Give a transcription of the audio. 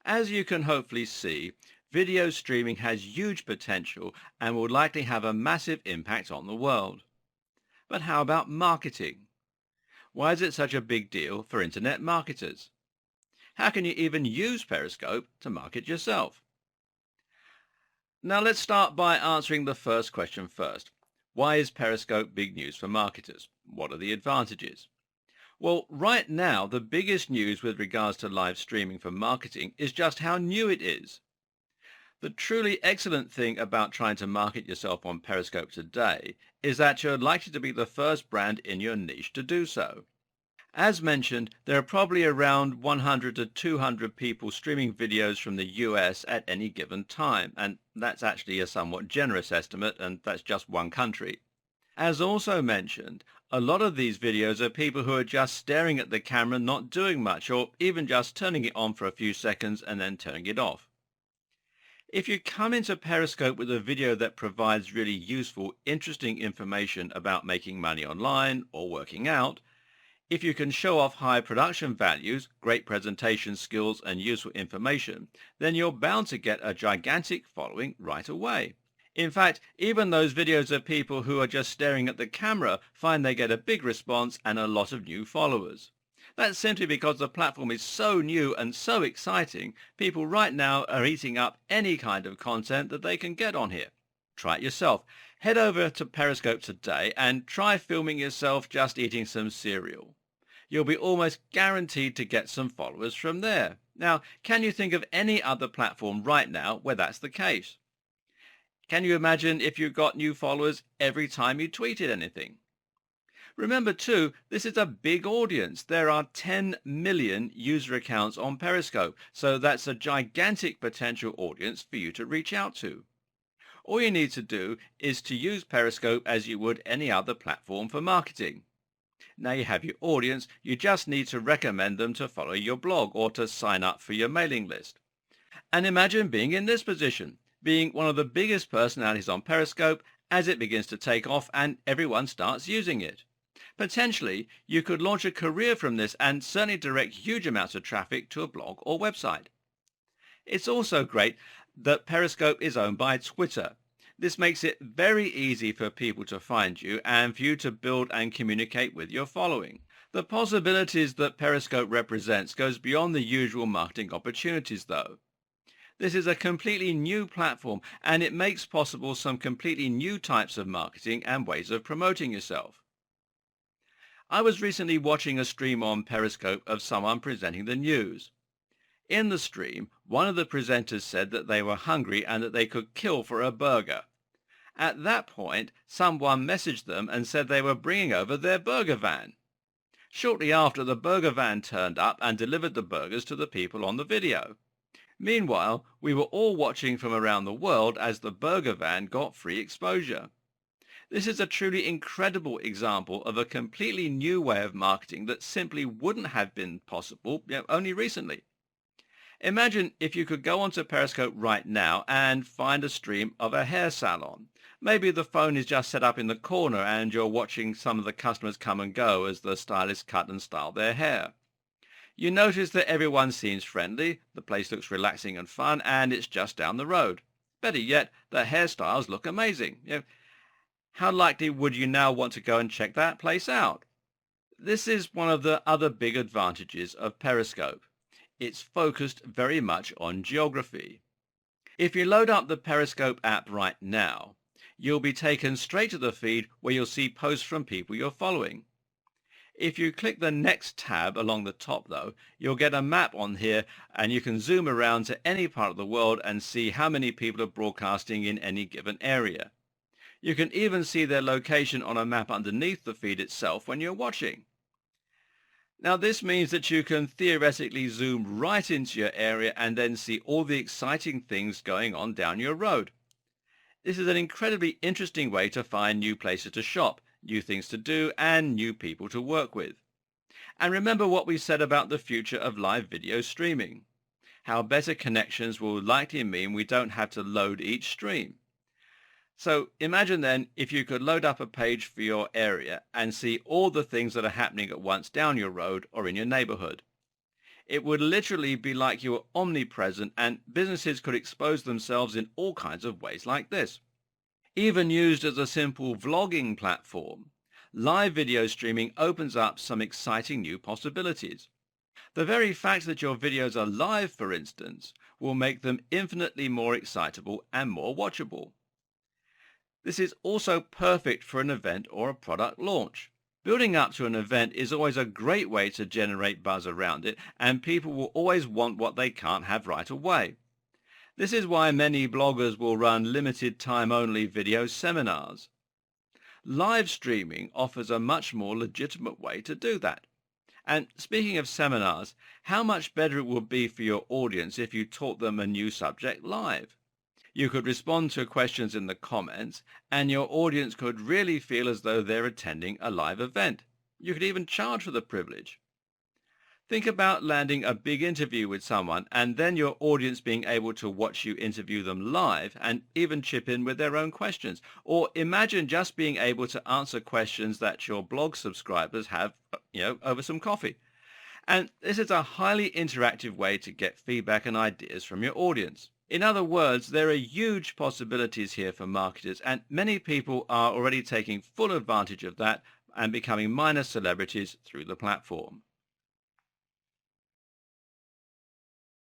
As you can hopefully see, video streaming has huge potential and will likely have a massive impact on the world. But how about marketing? Why is it such a big deal for internet marketers? How can you even use Periscope to market yourself? Now let's start by answering the first question first. Why is Periscope big news for marketers? What are the advantages? Well, right now, the biggest news with regards to live streaming for marketing is just how new it is. The truly excellent thing about trying to market yourself on Periscope today is that you're likely to be the first brand in your niche to do so. As mentioned, there are probably around 100 to 200 people streaming videos from the US at any given time, and that's actually a somewhat generous estimate, and that's just one country. As also mentioned, a lot of these videos are people who are just staring at the camera, not doing much, or even just turning it on for a few seconds and then turning it off. If you come into Periscope with a video that provides really useful, interesting information about making money online or working out, if you can show off high production values, great presentation skills, and useful information, then you're bound to get a gigantic following right away. In fact, even those videos of people who are just staring at the camera find they get a big response and a lot of new followers. That's simply because the platform is so new and so exciting, people right now are eating up any kind of content that they can get on here. Try it yourself. Head over to Periscope today and try filming yourself just eating some cereal. You'll be almost guaranteed to get some followers from there. Now, can you think of any other platform right now where that's the case? Can you imagine if you got new followers every time you tweeted anything? Remember too, this is a big audience. There are 10 million user accounts on Periscope, so that's a gigantic potential audience for you to reach out to. All you need to do is to use Periscope as you would any other platform for marketing. Now you have your audience, you just need to recommend them to follow your blog or to sign up for your mailing list. And imagine being in this position, being one of the biggest personalities on Periscope as it begins to take off and everyone starts using it. Potentially, you could launch a career from this and certainly direct huge amounts of traffic to a blog or website. It's also great that Periscope is owned by Twitter. This makes it very easy for people to find you and for you to build and communicate with your following. The possibilities that Periscope represents goes beyond the usual marketing opportunities though. This is a completely new platform and it makes possible some completely new types of marketing and ways of promoting yourself. I was recently watching a stream on Periscope of someone presenting the news. In the stream, one of the presenters said that they were hungry and that they could kill for a burger. At that point, someone messaged them and said they were bringing over their burger van. Shortly after, the burger van turned up and delivered the burgers to the people on the video. Meanwhile, we were all watching from around the world as the burger van got free exposure. This is a truly incredible example of a completely new way of marketing that simply wouldn't have been possible only recently. Imagine if you could go onto Periscope right now and find a stream of a hair salon. Maybe the phone is just set up in the corner and you're watching some of the customers come and go as the stylists cut and style their hair. You notice that everyone seems friendly, the place looks relaxing and fun, and it's just down the road. Better yet, the hairstyles look amazing. How likely would you now want to go and check that place out? This is one of the other big advantages of Periscope. It's focused very much on geography. If you load up the Periscope app right now, you'll be taken straight to the feed where you'll see posts from people you're following. If you click the next tab along the top though, you'll get a map on here and you can zoom around to any part of the world and see how many people are broadcasting in any given area. You can even see their location on a map underneath the feed itself when you're watching. Now this means that you can theoretically zoom right into your area and then see all the exciting things going on down your road. This is an incredibly interesting way to find new places to shop, new things to do, and new people to work with. And remember what we said about the future of live video streaming. How better connections will likely mean we don't have to load each stream. So imagine then if you could load up a page for your area and see all the things that are happening at once down your road or in your neighborhood. It would literally be like you were omnipresent, and businesses could expose themselves in all kinds of ways like this. Even used as a simple vlogging platform, live video streaming opens up some exciting new possibilities. The very fact that your videos are live, for instance, will make them infinitely more excitable and more watchable. This is also perfect for an event or a product launch. Building up to an event is always a great way to generate buzz around it, and people will always want what they can't have right away. This is why many bloggers will run limited time only video seminars. Live streaming offers a much more legitimate way to do that. And speaking of seminars, how much better it would be for your audience if you taught them a new subject live. You could respond to questions in the comments, and your audience could really feel as though they're attending a live event. You could even charge for the privilege. Think about landing a big interview with someone and then your audience being able to watch you interview them live and even chip in with their own questions. Or imagine just being able to answer questions that your blog subscribers have, over some coffee. And this is a highly interactive way to get feedback and ideas from your audience. In other words, there are huge possibilities here for marketers, and many people are already taking full advantage of that and becoming minor celebrities through the platform.